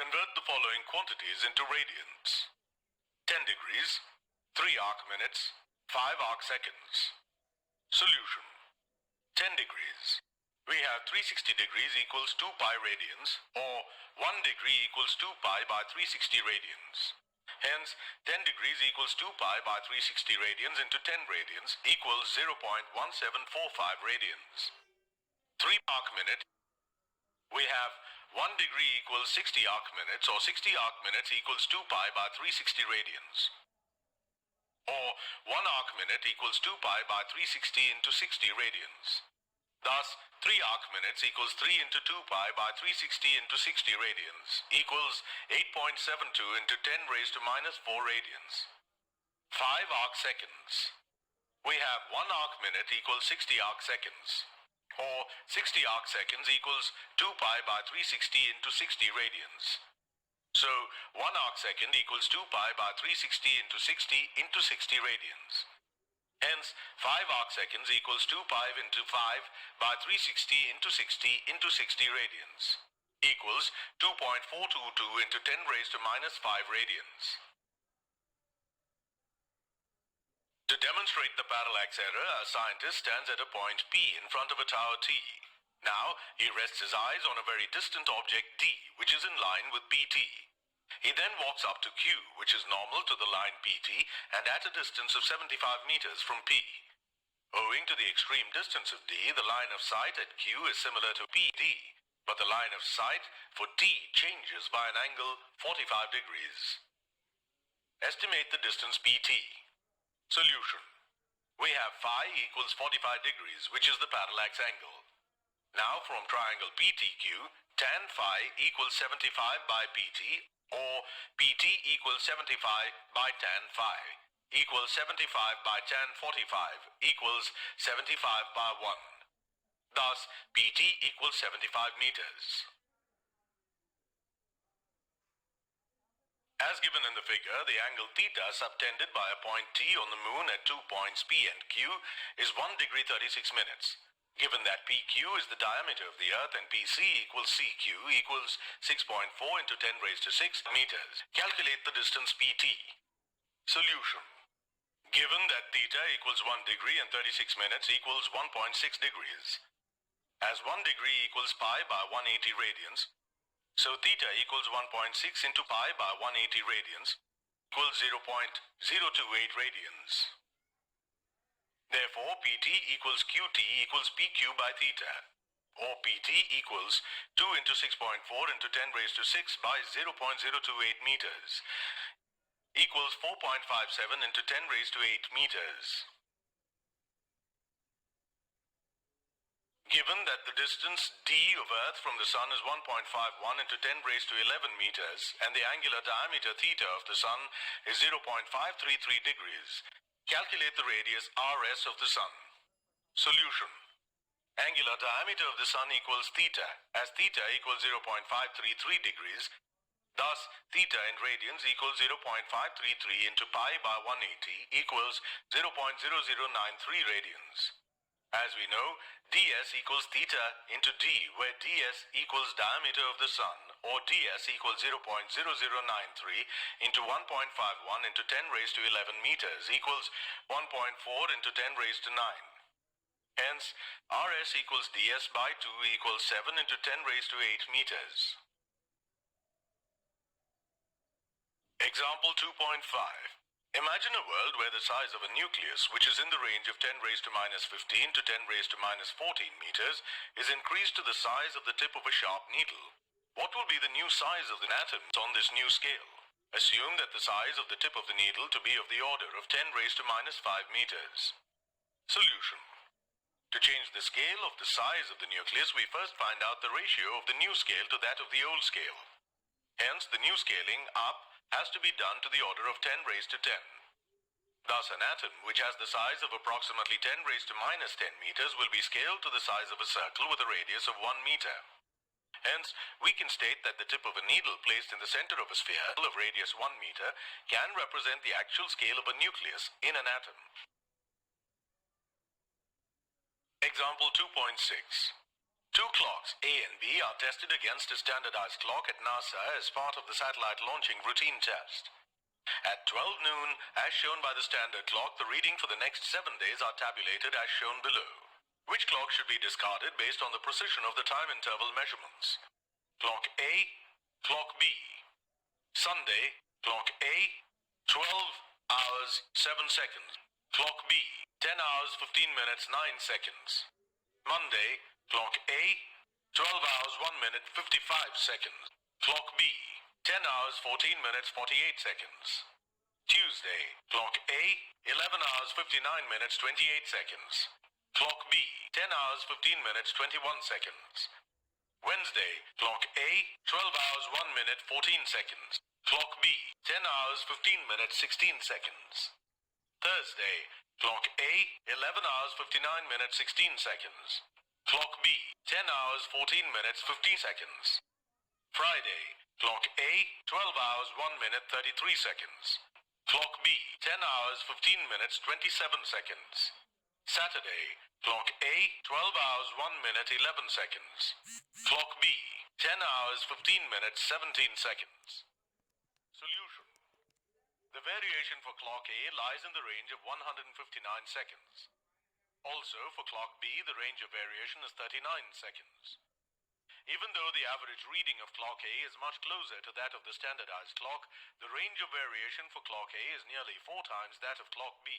Convert the following quantities into radians. 10 degrees, 3 arc minutes, 5 arc seconds. Solution. 10 degrees. We have 360 degrees equals 2 pi radians, or 1 degree equals 2 pi by 360 radians. Hence, 10 degrees equals 2 pi by 360 radians into 10 radians equals 0.1745 radians. 3 arc minute. We have 1 degree equals 60 arc minutes, or 60 arc minutes equals 2 pi by 360 radians. Or 1 arc minute equals 2 pi by 360 into 60 radians. Thus, 3 arc minutes equals 3 into 2 pi by 360 into 60 radians equals 8.72 into 10 raised to minus 4 radians. 5 arc seconds. We have 1 arc minute equals 60 arc seconds, or 60 arc seconds equals 2 pi by 360 into 60 radians. So, 1 arc second equals 2 pi by 360 into 60 radians. Hence, 5 arc seconds equals 2 pi into 5 by 360 into 60 radians equals 2.422 into 10 raised to minus 5 radians. To demonstrate the parallax error, a scientist stands at a point P in front of a tower T. Now, he rests his eyes on a very distant object D, which is in line with PT. He then walks up to Q, which is normal to the line PT and at a distance of 75 meters from P. Owing to the extreme distance of D, the line of sight at Q is similar to PD, but the line of sight for D changes by an angle 45 degrees. Estimate the distance PT. Solution. We have phi equals 45 degrees, which is the parallax angle. Now from triangle PTQ, tan phi equals 75 by PT, or PT equals 75 by tan phi, equals 75 by tan 45, equals 75 by 1. Thus, PT equals 75 meters. As given in the figure, the angle theta subtended by a point T on the moon at 2 points P and Q is 1 degree 36 minutes. Given that PQ is the diameter of the Earth and PC equals CQ equals 6.4 into 10 raised to 6 meters, calculate the distance PT. Solution. Given that theta equals 1 degree and 36 minutes equals 1.6 degrees. As 1 degree equals pi by 180 radians, so theta equals 1.6 into pi by 180 radians equals 0.028 radians. Therefore, PT equals QT equals PQ by theta, or PT equals 2 into 6.4 into 10 raised to 6 by 0.028 meters, equals 4.57 into 10 raised to 8 meters. Given that the distance d of Earth from the Sun is 1.51 into 10 raised to 11 meters, and the angular diameter theta of the Sun is 0.533 degrees, calculate the radius RS of the Sun. Solution. Angular diameter of the Sun equals theta, as theta equals 0.533 degrees. Thus, theta in radians equals 0.533 into pi by 180 equals 0.0093 radians. As we know, ds equals theta into d, where ds equals diameter of the Sun, or ds equals 0.0093 into 1.51 into 10 raised to 11 meters equals 1.4 into 10 raised to 9. Hence, rs equals ds by 2 equals 7 into 10 raised to 8 meters. Example 2.5. Imagine a world where the size of a nucleus, which is in the range of 10 raised to minus 15 to 10 raised to minus 14 meters, is increased to the size of the tip of a sharp needle. What will be the new size of the atoms on this new scale? Assume that the size of the tip of the needle to be of the order of 10 raised to minus 5 meters. Solution. To change the scale of the size of the nucleus, we first find out the ratio of the new scale to that of the old scale. Hence, the new scaling up has to be done to the order of 10 raised to 10. Thus, an atom which has the size of approximately 10 raised to minus 10 meters will be scaled to the size of a circle with a radius of 1 meter. Hence, we can state that the tip of a needle placed in the center of a sphere of radius 1 meter can represent the actual scale of a nucleus in an atom. Example 2.6. Two clocks, A and B, are tested against a standardized clock at NASA as part of the satellite launching routine test. At 12 noon, as shown by the standard clock, the reading for the next 7 days are tabulated as shown below. Which clock should be discarded based on the precision of the time interval measurements? Clock A, clock B. Sunday, clock A, 12 hours 7 seconds. Clock B, 10 hours 15 minutes 9 seconds. Monday, clock A, 12 hours 1 minute 55 seconds. Clock B, 10 hours 14 minutes 48 seconds. Tuesday, clock A, 11 hours 59 minutes 28 seconds. Clock B, 10 hours 15 minutes 21 seconds. Wednesday, clock A, 12 hours 1 minute 14 seconds. Clock B, 10 hours 15 minutes 16 seconds. Thursday, clock A, 11 hours 59 minutes 16 seconds. Clock B, 10 hours 14 minutes 50 seconds. Friday, clock A, 12 hours 1 minute 33 seconds. Clock B, 10 hours 15 minutes 27 seconds. Saturday, clock A, 12 hours 1 minute 11 seconds. Clock B, 10 hours 15 minutes 17 seconds. Solution. The variation for clock A lies in the range of 159 seconds. Also, for clock B, the range of variation is 39 seconds. Even though the average reading of clock A is much closer to that of the standardized clock, the range of variation for clock A is nearly 4 times that of clock B.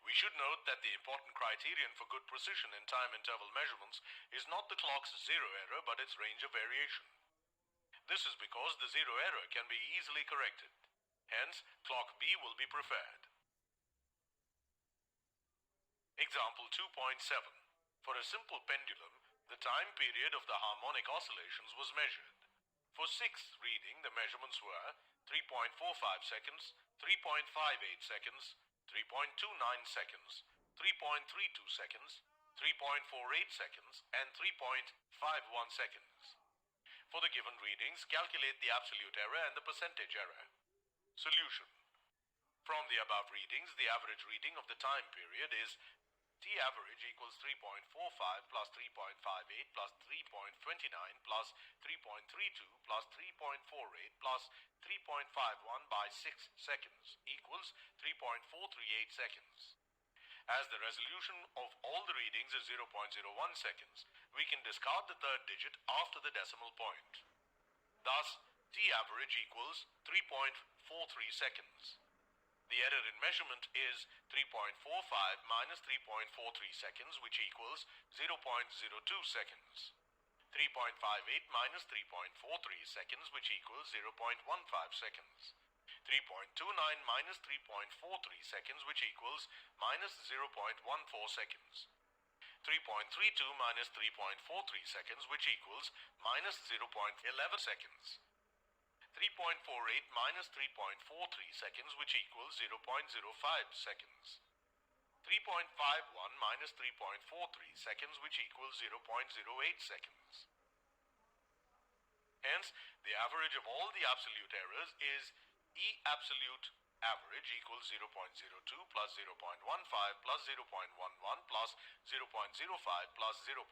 We should note that the important criterion for good precision in time interval measurements is not the clock's zero error, but its range of variation. This is because the zero error can be easily corrected. Hence, clock B will be preferred. Example 2.7. For a simple pendulum, the time period of the harmonic oscillations was measured. For sixth reading, the measurements were 3.45 seconds, 3.58 seconds, 3.29 seconds, 3.32 seconds, 3.48 seconds, and 3.51 seconds. For the given readings, calculate the absolute error and the percentage error. Solution. From the above readings, the average reading of the time period is T average equals 3.45 plus 3.58 plus 3.29 plus 3.32 plus 3.48 plus 3.51 by 6 seconds equals 3.438 seconds. As the resolution of all the readings is 0.01 seconds, we can discard the third digit after the decimal point. Thus, T average equals 3.43 seconds. The error in measurement is 3.45 minus 3.43 seconds, which equals 0.02 seconds. 3.58 minus 3.43 seconds, which equals 0.15 seconds. 3.29 minus 3.43 seconds, which equals minus 0.14 seconds. 3.32 minus 3.43 seconds, which equals minus 0.11 seconds. 3.48 minus 3.43 seconds, which equals 0.05 seconds. 3.51 minus 3.43 seconds, which equals 0.08 seconds. Hence, the average of all the absolute errors is E absolute average equals 0.02 plus 0.15 plus 0.11 plus 0.05 plus 0.14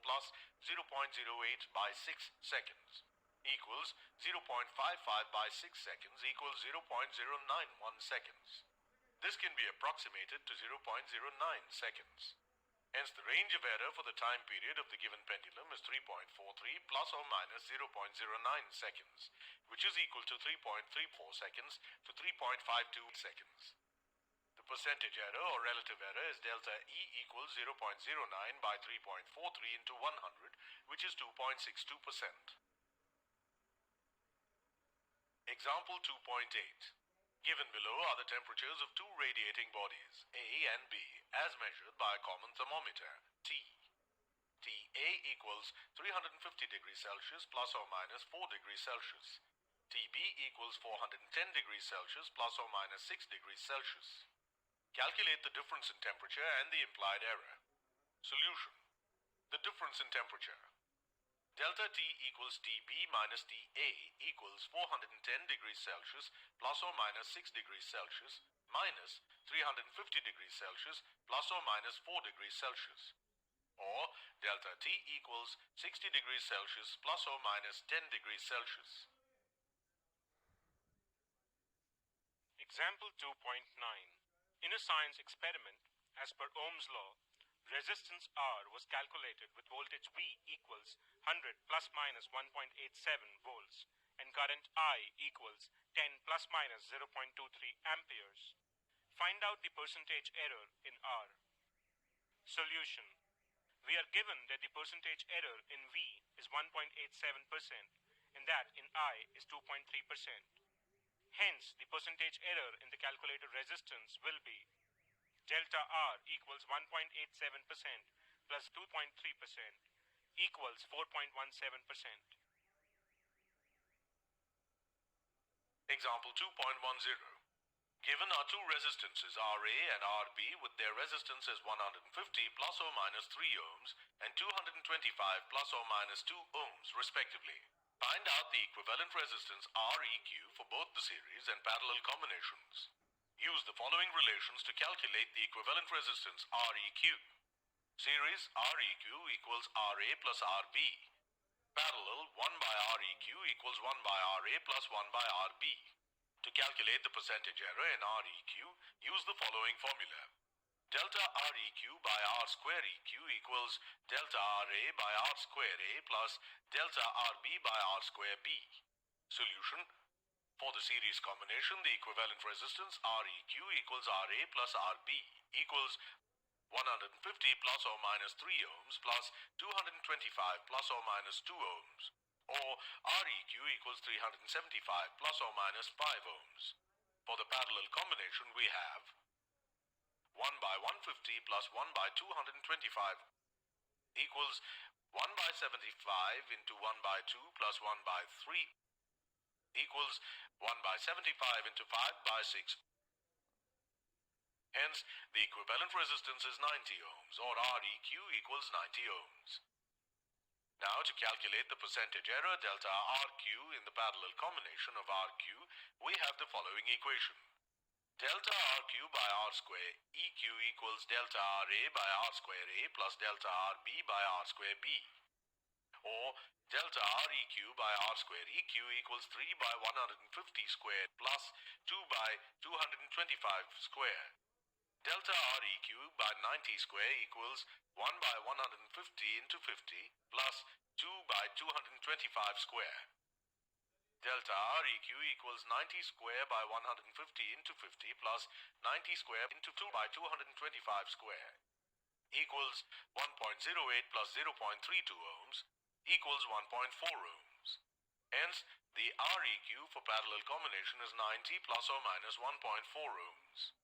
plus 0.08 by 6 seconds equals 0.55 by 6 seconds equals 0.091 seconds. This can be approximated to 0.09 seconds. Hence, the range of error for the time period of the given pendulum is 3.43 plus or minus 0.09 seconds, which is equal to 3.34 seconds to 3.52 seconds. The percentage error or relative error is delta E equals 0.09 by 3.43 into 100, which is 2.62%. Example 2.8. Given below are the temperatures of two radiating bodies, A and B, as measured by a common thermometer, T. TA equals 350 degrees Celsius plus or minus 4 degrees Celsius. TB equals 410 degrees Celsius plus or minus 6 degrees Celsius. Calculate the difference in temperature and the implied error. Solution. The difference in temperature. Delta T equals TB minus TA equals 410 degrees Celsius plus or minus 6 degrees Celsius minus 350 degrees Celsius plus or minus 4 degrees Celsius. Or delta T equals 60 degrees Celsius plus or minus 10 degrees Celsius. Example 2.9. In a science experiment, as per Ohm's law, resistance R was calculated with voltage V equals 100 plus minus 1.87 volts and current I equals 10 plus minus 0.23 amperes. Find out the percentage error in R. Solution. We are given that the percentage error in V is 1.87% and that in I is 2.3%. Hence, the percentage error in the calculated resistance will be delta R equals 1.87% plus 2.3% equals 4.17%. Example 2.10. Given are two resistances RA and RB with their resistances 150 plus or minus 3 ohms and 225 plus or minus 2 ohms respectively. Find out the equivalent resistance REQ for both the series and parallel combinations. Use the following relations to calculate the equivalent resistance REQ. Series REQ equals RA plus RB. Parallel 1 by REQ equals 1 by RA plus 1 by RB. To calculate the percentage error in REQ, use the following formula. Delta REQ by R square EQ equals delta RA by R square A plus delta RB by R square B. Solution. For the series combination, the equivalent resistance REQ equals RA plus RB equals 150 plus or minus 3 ohms plus 225 plus or minus 2 ohms. Or REQ equals 375 plus or minus 5 ohms. For the parallel combination, we have 1 by 150 plus 1 by 225 equals 1 by 75 into 1 by 2 plus 1 by 3 equals 1 by 75 into 5 by 6. Hence, the equivalent resistance is 90 ohms or REQ equals 90 ohms. Now, to calculate the percentage error delta RQ in the parallel combination of RQ, we have the following equation. Delta RQ by R square EQ equals delta RA by R square A plus delta RB by R square B. Or delta REQ by R square EQ equals 3 by 150 squared plus 2 by 225 square. Delta REQ by 90 square equals 1 by 150 into 50 plus 2 by 225 square. Delta REQ equals 90 square by 150 into 50 plus 90 square into 2 by 225 square equals 1.08 plus 0.32 ohms equals 1.4 ohms. Hence, the REQ for parallel combination is 90 plus or minus 1.4 ohms.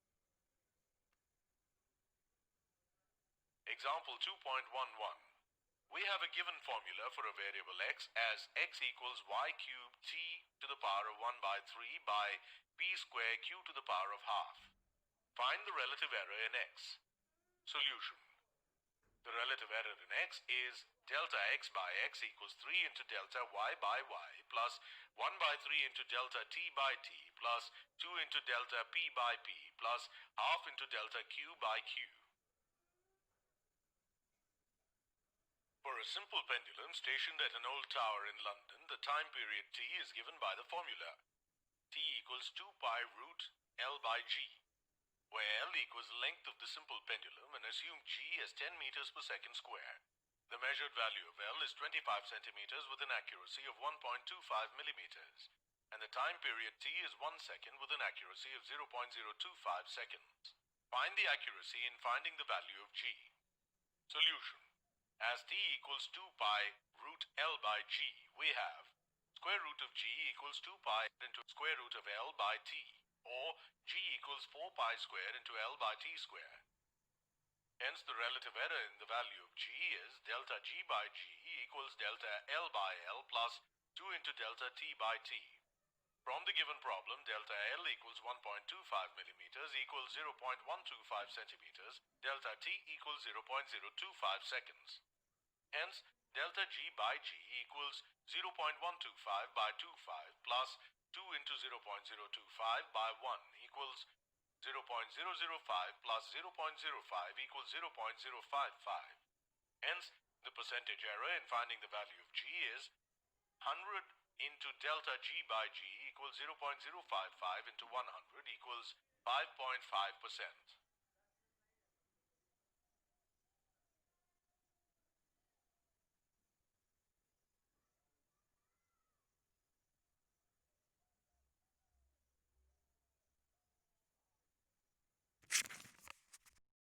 Example 2.11. We have a given formula for a variable x as x equals y cubed t to the power of 1 by 3 by p square q to the power of half. Find the relative error in x. Solution. The relative error in x is delta x by x equals 3 into delta y by y plus 1 by 3 into delta t by t plus 2 into delta p by p plus half into delta q by q. For a simple pendulum stationed at an old tower in London, the time period t is given by the formula t equals 2 pi root L by g, where L equals the length of the simple pendulum and assume g as 10 meters per second square. The measured value of L is 25 centimeters with an accuracy of 1.25 millimeters, and the time period t is 1 second with an accuracy of 0.025 seconds. Find the accuracy in finding the value of g. Solution. As t equals 2 pi root L by g, we have square root of g equals 2 pi into square root of L by t, or g equals 4 pi squared into L by t square. Hence, the relative error in the value of g is delta g by g equals delta L by L plus 2 into delta t by t. From the given problem, delta L equals 1.25 millimeters equals 0.125 centimeters, delta t equals 0.025 seconds. Hence, delta g by g equals 0.125 by 25 plus 2 into 0.025 by 1 equals 0.005 plus 0.05 equals 0.055. Hence, The percentage error in finding the value of G is 100 into delta G by G equals 0.055 into 100 equals 5.5%.